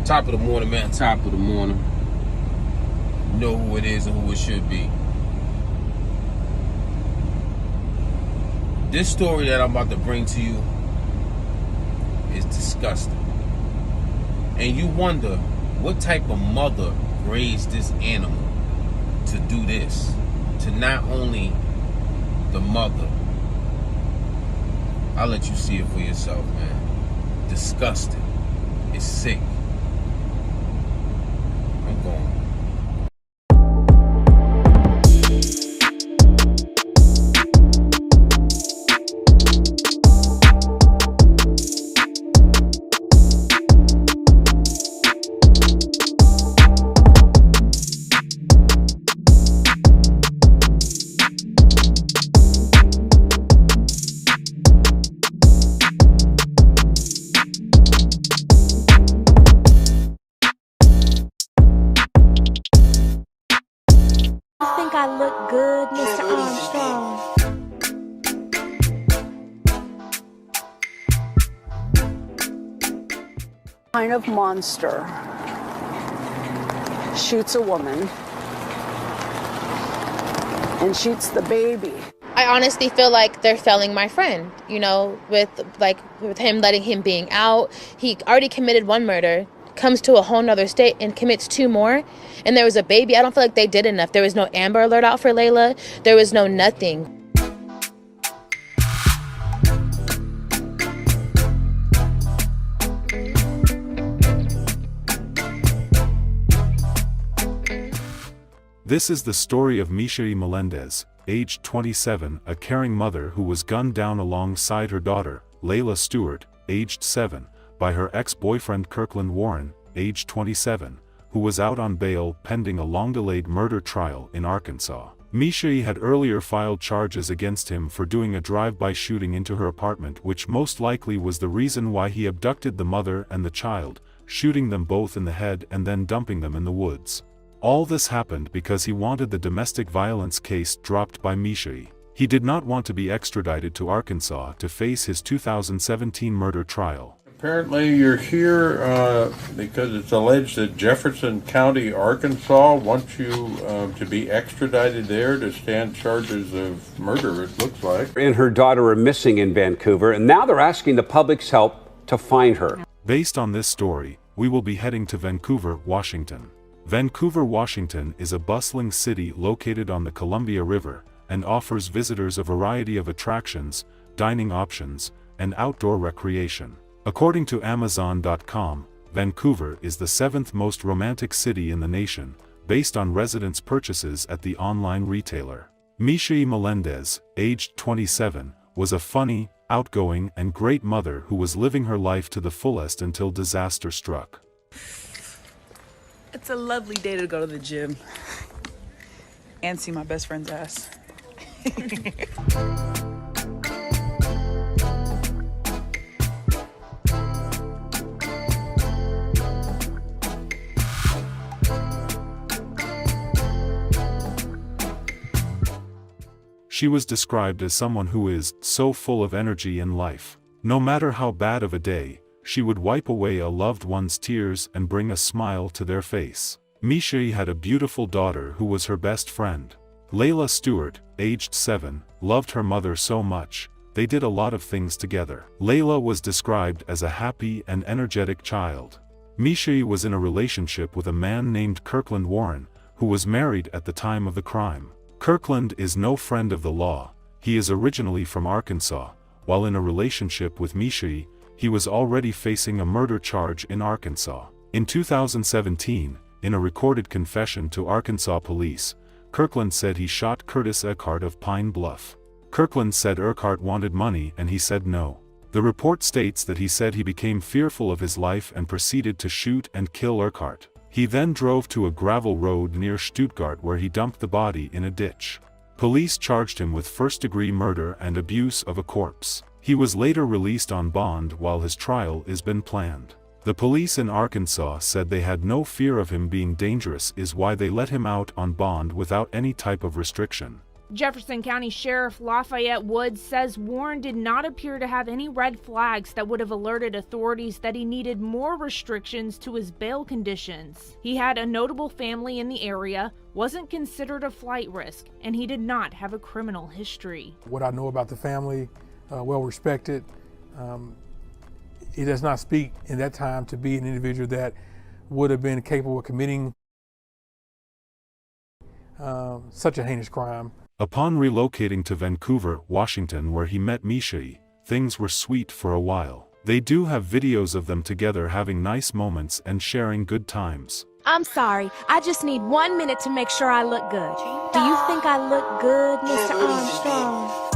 Top of the morning, man. Top of the morning. You know who it is and who it should be. This story that I'm about to bring to you is disgusting. And you wonder what type of mother raised this animal to do this to not only the mother. I'll let you see it for yourself, man. Disgusting. It's sick. I'm going. I look good, Mr. Armstrong. Kind of monster shoots a woman and shoots the baby. I honestly feel like they're failing my friend, with him letting him being out. He already committed one murder, comes to a whole nother state and commits two more, and there was a baby. I don't feel like they did enough. There was no Amber Alert out for Layla. There was no nothing. This is the story of Michelle Melendez, aged 27, a caring mother who was gunned down alongside her daughter, Layla Stewart, aged 7, by her ex-boyfriend Kirkland Warren, aged 27, who was out on bail pending a long-delayed murder trial in Arkansas. Michelle had earlier filed charges against him for doing a drive-by shooting into her apartment, which most likely was the reason why he abducted the mother and the child, shooting them both in the head and then dumping them in the woods. All this happened because he wanted the domestic violence case dropped by Michelle. He did not want to be extradited to Arkansas to face his 2017 murder trial. Apparently you're here because it's alleged that Jefferson County, Arkansas wants you to be extradited there to stand charges of murder, it looks like. And her daughter are missing in Vancouver, and now they're asking the public's help to find her. Based on this story, we will be heading to Vancouver, Washington. Vancouver, Washington is a bustling city located on the Columbia River and offers visitors a variety of attractions, dining options, and outdoor recreation. According to Amazon.com, Vancouver is the 7th most romantic city in the nation, based on residents' purchases at the online retailer. Michelle Melendez, aged 27, was a funny, outgoing, and great mother who was living her life to the fullest until disaster struck. It's a lovely day to go to the gym and see my best friend's ass. She was described as someone who is so full of energy and life. No matter how bad of a day, she would wipe away a loved one's tears and bring a smile to their face. Michelle had a beautiful daughter who was her best friend. Layla Stewart, aged 7, loved her mother so much, they did a lot of things together. Layla was described as a happy and energetic child. Michelle was in a relationship with a man named Kirkland Warren, who was married at the time of the crime. Kirkland is no friend of the law. He is originally from Arkansas. While in a relationship with Michelle, he was already facing a murder charge in Arkansas. In 2017, in a recorded confession to Arkansas police, Kirkland said he shot Curtis Eckhart of Pine Bluff. Kirkland said Eckhart wanted money and he said no. The report states that he said he became fearful of his life and proceeded to shoot and kill Eckhart. He then drove to a gravel road near Stuttgart where he dumped the body in a ditch. Police charged him with first-degree murder and abuse of a corpse. He was later released on bond while his trial is been planned. The police in Arkansas said they had no fear of him being dangerous is why they let him out on bond without any type of restriction. Jefferson County Sheriff Lafayette Woods says Warren did not appear to have any red flags that would have alerted authorities that he needed more restrictions to his bail conditions. He had a notable family in the area, wasn't considered a flight risk, and he did not have a criminal history. What I know about the family, well respected. He does not speak in that time to be an individual that would have been capable of committing such a heinous crime. Upon relocating to Vancouver, Washington, where he met Mishai, things were sweet for a while. They do have videos of them together having nice moments and sharing good times. I'm sorry, I just need 1 minute to make sure I look good. Do you think I look good, Mr. Armstrong?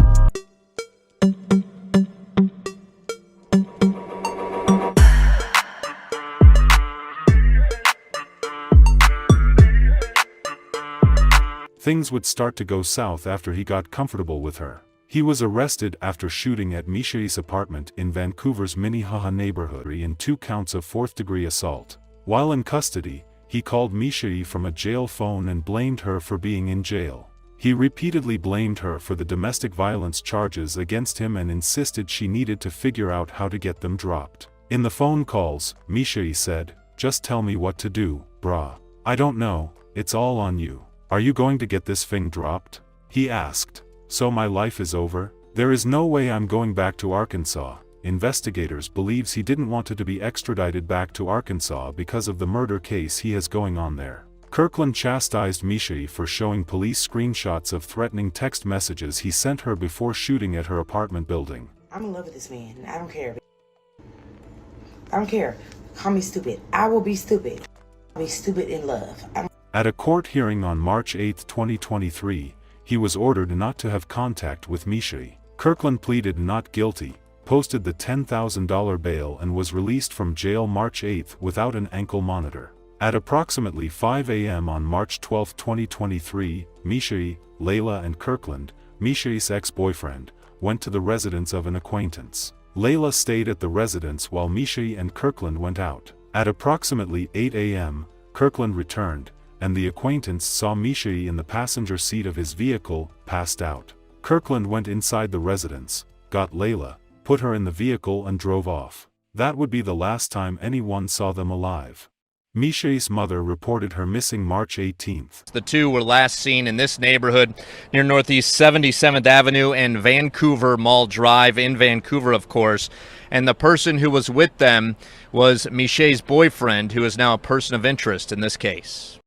Things would start to go south after he got comfortable with her. He was arrested after shooting at Mishai's apartment in Vancouver's Minnehaha neighborhood in 2 counts of 4th-degree assault. While in custody, he called Mishai from a jail phone and blamed her for being in jail. He repeatedly blamed her for the domestic violence charges against him and insisted she needed to figure out how to get them dropped. In the phone calls, Mishai said, "Just tell me what to do, brah. I don't know, it's all on you. Are you going to get this thing dropped?" He asked. "So my life is over? There is no way I'm going back to Arkansas." Investigators believes he didn't want her to be extradited back to Arkansas because of the murder case he has going on there. Kirkland chastised Mishai for showing police screenshots of threatening text messages he sent her before shooting at her apartment building. "I'm in love with this man. I don't care. I don't care. Call me stupid. I will be stupid. I'll be stupid in love." At a court hearing on March 8, 2023, he was ordered not to have contact with Mishai. Kirkland pleaded not guilty, posted the $10,000 bail and was released from jail March 8 without an ankle monitor. At approximately 5 a.m. on March 12, 2023, Mishai, Layla and Kirkland, Mishai's ex-boyfriend, went to the residence of an acquaintance. Layla stayed at the residence while Mishai and Kirkland went out. At approximately 8 a.m., Kirkland returned, and the acquaintance saw Mishai in the passenger seat of his vehicle, passed out. Kirkland went inside the residence, got Layla, put her in the vehicle and drove off. That would be the last time anyone saw them alive. Mishai's mother reported her missing March 18th. The two were last seen in this neighborhood near Northeast 77th Avenue and Vancouver Mall Drive in Vancouver, of course. And the person who was with them was Mishai's boyfriend, who is now a person of interest in this case.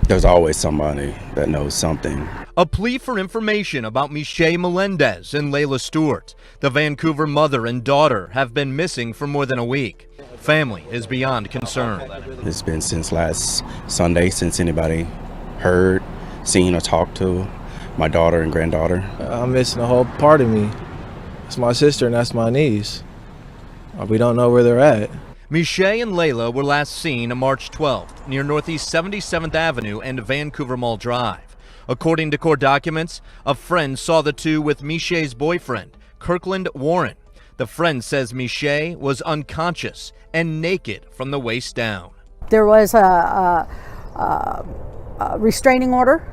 There's always somebody that knows something. A plea for information about Michelle Melendez and Layla Stewart. The Vancouver mother and daughter have been missing for more than a week. Family is beyond concern. It's been since last Sunday since anybody heard, seen, or talked to my daughter and granddaughter. I'm missing a whole part of me. It's my sister and that's my niece. We don't know where they're at. Michelle and Layla were last seen on March 12th near Northeast 77th Avenue and Vancouver Mall Drive. According to court documents, a friend saw the two with Michelle's boyfriend, Kirkland Warren. The friend says Michelle was unconscious and naked from the waist down. There was a restraining order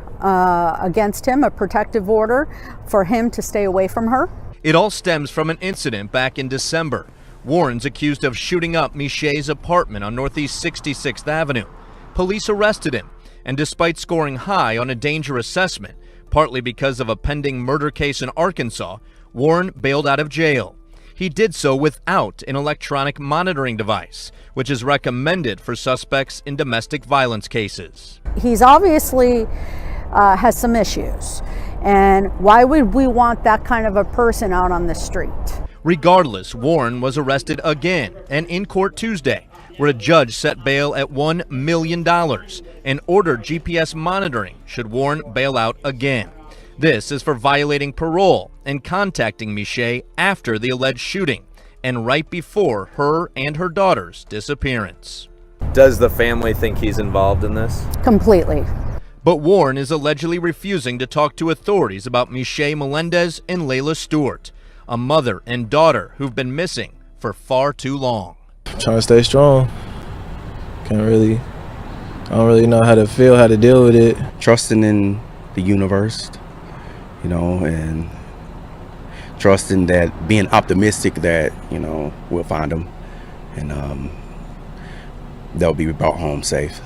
against him, a protective order for him to stay away from her. It all stems from an incident back in December. Warren's accused of shooting up Michelle's apartment on Northeast 66th Avenue. Police arrested him, and despite scoring high on a danger assessment, partly because of a pending murder case in Arkansas, Warren bailed out of jail. He did so without an electronic monitoring device, which is recommended for suspects in domestic violence cases. He's obviously has some issues, and why would we want that kind of a person out on the street? Regardless, Warren was arrested again and in court Tuesday, where a judge set bail at $1 million and ordered GPS monitoring should Warren bail out again. This is for violating parole and contacting Michelle after the alleged shooting and right before her and her daughter's disappearance. Does the family think he's involved in this? Completely. But Warren is allegedly refusing to talk to authorities about Michelle Melendez and Layla Stewart, a mother and daughter who've been missing for far too long. Trying to stay strong. I don't really know how to feel, how to deal with it. Trusting in the universe, you know, and trusting that, being optimistic that, you know, we'll find them and they'll be brought home safe.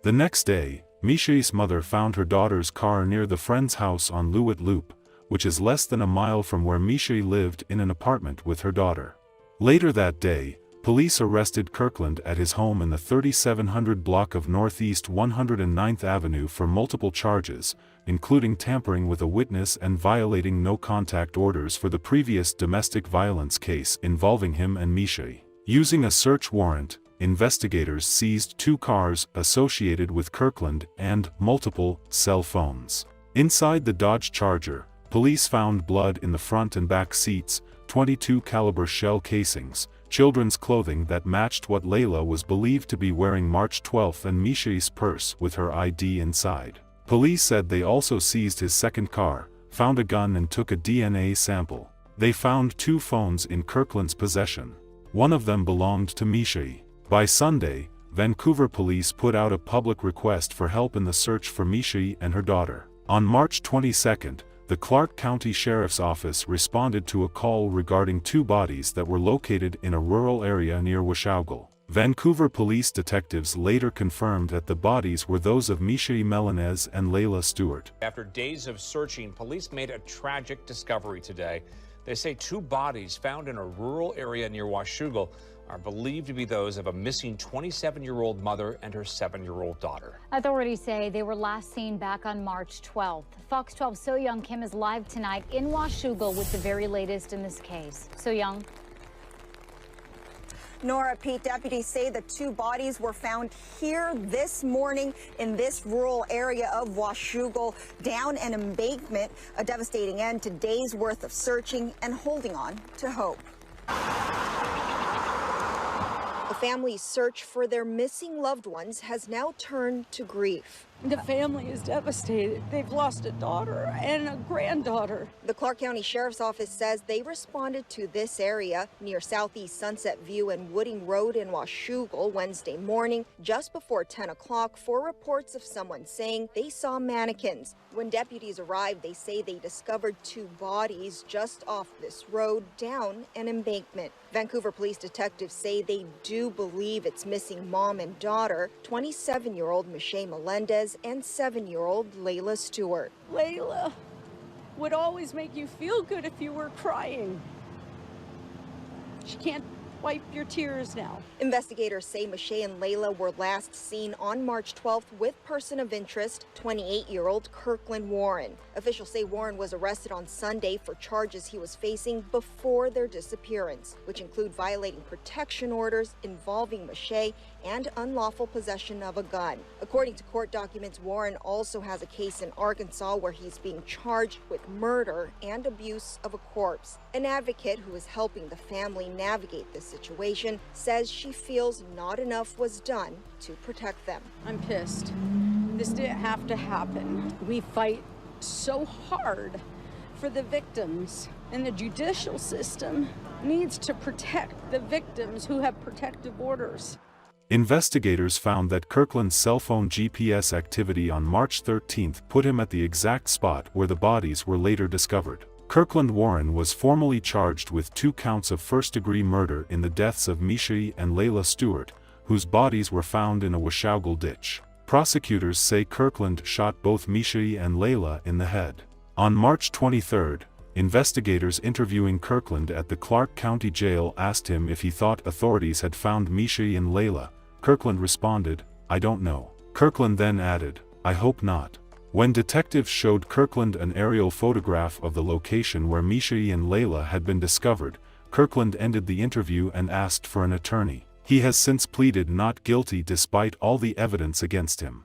The next day, Michelle's mother found her daughter's car near the friend's house on Lewitt Loop, which is less than a mile from where Michelle lived in an apartment with her daughter. Later that day, police arrested Kirkland at his home in the 3700 block of Northeast 109th Avenue for multiple charges, including tampering with a witness and violating no-contact orders for the previous domestic violence case involving him and Michelle. Using a search warrant, investigators seized 2 cars associated with Kirkland and multiple cell phones. Inside the Dodge Charger, police found blood in the front and back seats, .22 caliber shell casings, children's clothing that matched what Layla was believed to be wearing March 12th, and Michelle's purse with her ID inside. Police said they also seized his second car, found a gun and took a DNA sample. They found 2 phones in Kirkland's possession. One of them belonged to Michelle. By Sunday, Vancouver police put out a public request for help in the search for Michelle and her daughter. On March 22nd, the Clark County Sheriff's Office responded to a call regarding 2 bodies that were located in a rural area near Washougal. Vancouver police detectives later confirmed that the bodies were those of Michelle Melendez and Layla Stewart. After days of searching, police made a tragic discovery today. They say 2 bodies found in a rural area near Washougal are believed to be those of a missing 27-year-old mother and her 7-year-old daughter. Authorities say they were last seen back on March 12th. Fox 12's So Young Kim is live tonight in Washougal with the very latest in this case. So Young. Nora, Pete, deputies say the 2 bodies were found here this morning in this rural area of Washougal, down an embankment, a devastating end to days worth of searching and holding on to hope. The family's search for their missing loved ones has now turned to grief. The family is devastated. They've lost a daughter and a granddaughter. The Clark County Sheriff's Office says they responded to this area near Southeast Sunset View and Wooding Road in Washougal Wednesday morning, just before 10 o'clock, for reports of someone saying they saw mannequins. When deputies arrived, they say they discovered 2 bodies just off this road down an embankment. Vancouver police detectives say they do believe it's missing mom and daughter, 27-year-old Michelle Melendez and 7-year-old Layla Stewart. Layla would always make you feel good if you were crying. She can't Wipe your tears now. Investigators say Michelle and Layla were last seen on March 12th with person of interest, 28-year-old Kirkland Warren. Officials say Warren was arrested on Sunday for charges he was facing before their disappearance, which include violating protection orders involving Michelle and unlawful possession of a gun. According to court documents, Warren also has a case in Arkansas where he's being charged with murder and abuse of a corpse. An advocate who is helping the family navigate this situation says she feels not enough was done to protect them. I'm pissed. This didn't have to happen. We fight so hard for the victims, and the judicial system needs to protect the victims who have protective orders. Investigators found that Kirkland's cell phone GPS activity on March 13th put him at the exact spot where the bodies were later discovered. Kirkland Warren was formally charged with 2 counts of first-degree murder in the deaths of Michelle and Layla Stewart, whose bodies were found in a Washougal ditch. Prosecutors say Kirkland shot both Michelle and Layla in the head. On March 23rd, investigators interviewing Kirkland at the Clark County Jail asked him if he thought authorities had found Michelle and Layla. Kirkland responded, "I don't know." Kirkland then added, "I hope not." When detectives showed Kirkland an aerial photograph of the location where Michelle and Layla had been discovered, Kirkland ended the interview and asked for an attorney. He has since pleaded not guilty despite all the evidence against him.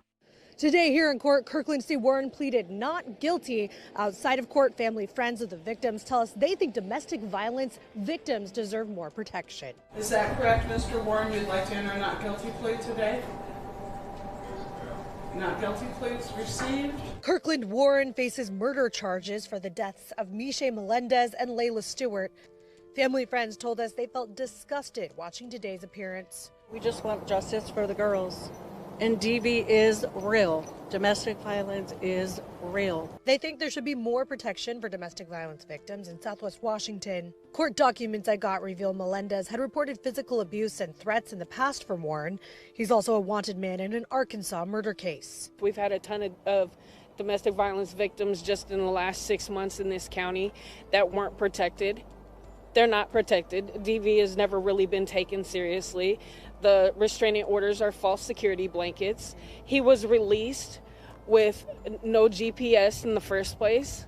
Today here in court, Kirkland C. Warren pleaded not guilty. Outside of court, family, friends of the victims tell us they think domestic violence victims deserve more protection. Is that correct, Mr. Warren? You'd like to enter a not guilty plea today? Not guilty pleas received. Kirkland Warren faces murder charges for the deaths of Michelle Melendez and Layla Stewart. Family friends told us they felt disgusted watching today's appearance. We just want justice for the girls. And DV is real. Domestic violence is real. They think there should be more protection for domestic violence victims in Southwest Washington. Court documents I got reveal Melendez had reported physical abuse and threats in the past from Warren. He's also a wanted man in an Arkansas murder case. We've had a ton of domestic violence victims just in the last 6 months in this county that weren't protected. They're not protected. DV has never really been taken seriously. The restraining orders are false security blankets. He was released with no GPS in the first place.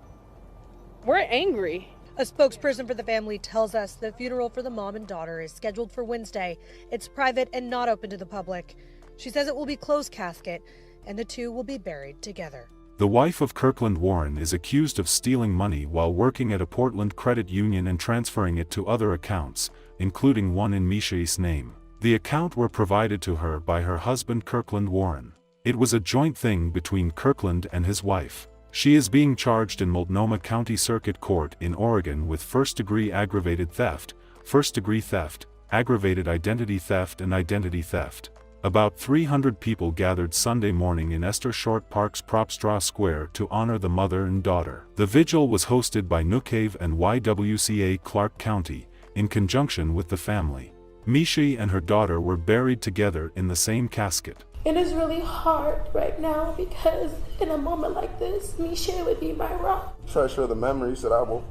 We're angry. A spokesperson for the family tells us the funeral for the mom and daughter is scheduled for Wednesday. It's private and not open to the public. She says it will be closed casket and the two will be buried together. The wife of Kirkland Warren is accused of stealing money while working at a Portland credit union and transferring it to other accounts, including one in Michelle's name. The account were provided to her by her husband Kirkland Warren. It was a joint thing between Kirkland and his wife. She is being charged in Multnomah County Circuit Court in Oregon with first-degree aggravated theft, first-degree theft, aggravated identity theft and identity theft. About 300 people gathered Sunday morning in Esther Short Park's Propstraw Square to honor the mother and daughter. The vigil was hosted by Nookave and YWCA Clark County, in conjunction with the family. Michelle and her daughter were buried together in the same casket. It is really hard right now because in a moment like this, Michelle would be my rock. Treasure the memories that I will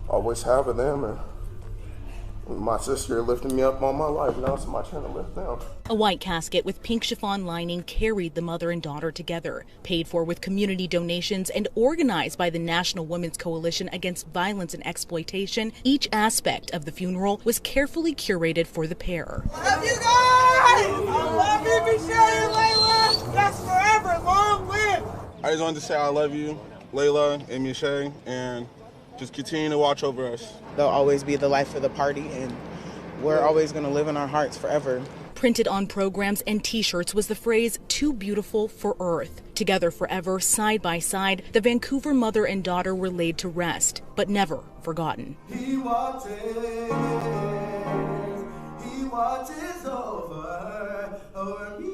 always have of them, and my sister lifted me up all my life. Now it's my turn to lift them. A white casket with pink chiffon lining carried the mother and daughter together, paid for with community donations and organized by the National Women's Coalition Against Violence and Exploitation. Each aspect of the funeral was carefully curated for the pair. I love you guys! I love you, Michelle and Layla! That's forever, long live! I just wanted to say I love you, Layla and Michelle, and just continue to watch over us. They'll always be the life of the party, and we're always going to live in our hearts forever. Printed on programs and t-shirts was the phrase, "Too beautiful for Earth." Together forever, side by side, the Vancouver mother and daughter were laid to rest, but never forgotten. He watches over me.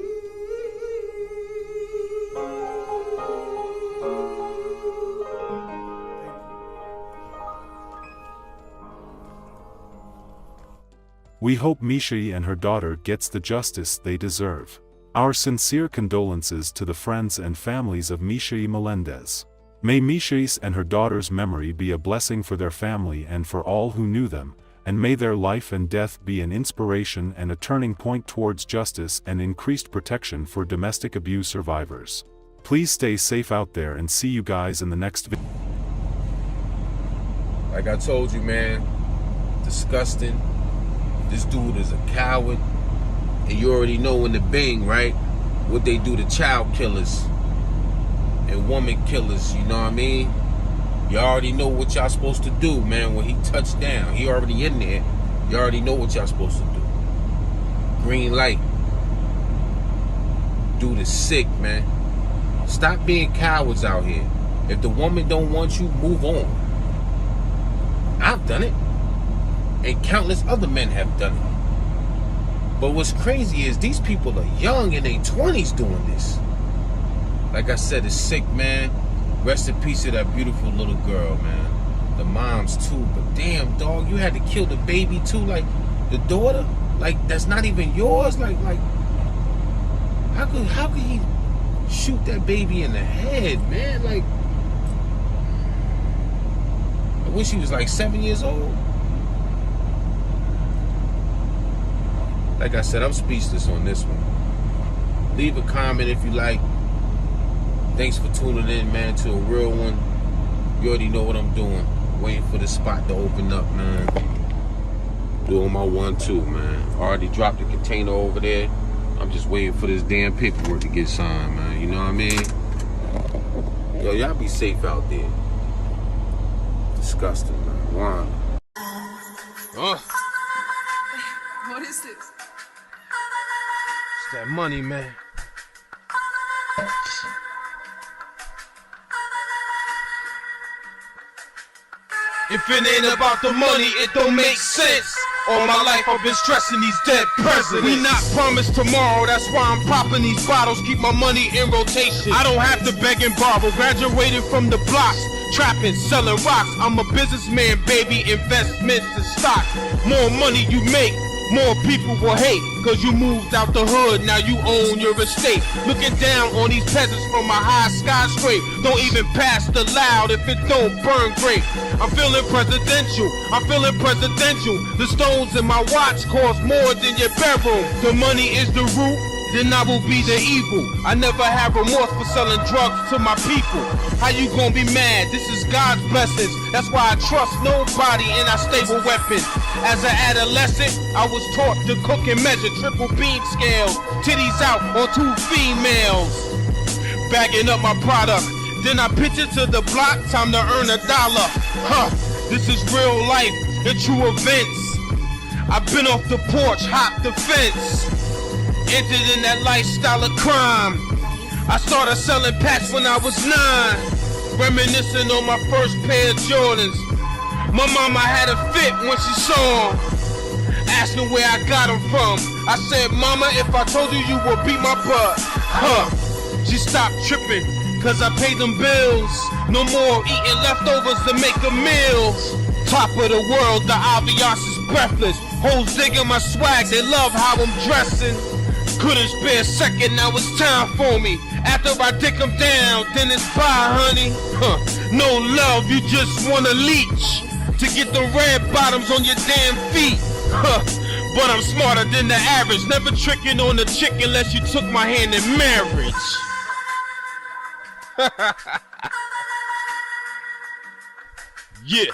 We hope Michelle and her daughter gets the justice they deserve. Our sincere condolences to the friends and families of Michelle Melendez. May Michelle's and her daughter's memory be a blessing for their family and for all who knew them, and may their life and death be an inspiration and a turning point towards justice and increased protection for domestic abuse survivors. Please stay safe out there and see you guys in the next video. Like I told you, man, disgusting. This dude is a coward. And you already know in the Bing, right? What they do to child killers and woman killers, you know what I mean? You already know what y'all supposed to do, man. When he touched down, he already in there. You already know what y'all supposed to do. Green light. Dude is sick, man. Stop being cowards out here. If the woman don't want you, move on. I've done it. And countless other men have done it. But what's crazy is these people are young in their 20s doing this. Like I said, it's sick, man. Rest in peace to that beautiful little girl, man. The moms too, but damn, dog, you had to kill the baby too, like the daughter, like that's not even yours, like how could he shoot that baby in the head, man? Like, I wish he was like 7 years old. Like I said, I'm speechless on this one. Leave a comment if you like. Thanks for tuning in, man, to a real one. You already know what I'm doing. Waiting for the spot to open up, man. Doing my 1-2, man. Already dropped the container over there. I'm just waiting for this damn paperwork to get signed, man. You know what I mean? Yo, y'all be safe out there. Disgusting, man. Wow. What is this? It's that money, man. If it ain't about the money, it don't make sense. All my life I've been stressing these dead presidents. We not promised tomorrow, that's why I'm popping these bottles. Keep my money in rotation. I don't have to beg and borrow. Graduated from the blocks, trapping, selling rocks. I'm a businessman, baby, investments and stock. More money you make, more people will hate. Cause you moved out the hood, now you own your estate. Looking down on these peasants from a high skyscraper. Don't even pass the loud if it don't burn great. I'm feeling presidential, I'm feeling presidential. The stones in my watch cost more than your bedroom. The money is the root, then I will be the evil. I never have remorse for selling drugs to my people. How you gonna be mad? This is God's blessings. That's why I trust nobody and I stable weapons. As an adolescent, I was taught to cook and measure triple beam scales. Titties out on 2 females. Bagging up my product. Then I pitch it to the block, time to earn $1. This is real life and true events. I've been off the porch, hopped the fence. Entered in that lifestyle of crime. I started selling packs when I was 9. Reminiscing on my first pair of Jordans. My mama had a fit when she saw 'em. Asking where I got them from. I said, Mama, if I told you, you would beat my butt. She stopped tripping, cause I paid them bills. No more eating leftovers to make a meal. Top of the world, the ambiance is breathless. Hoes digging my swag, they love how I'm dressing. Couldn't spare a second, now it's time for me. After I dick them down, then it's bye, honey. No love, you just wanna leech. To get the red bottoms on your damn feet. But I'm smarter than the average. Never tricking on a chick unless you took my hand in marriage. Yeah.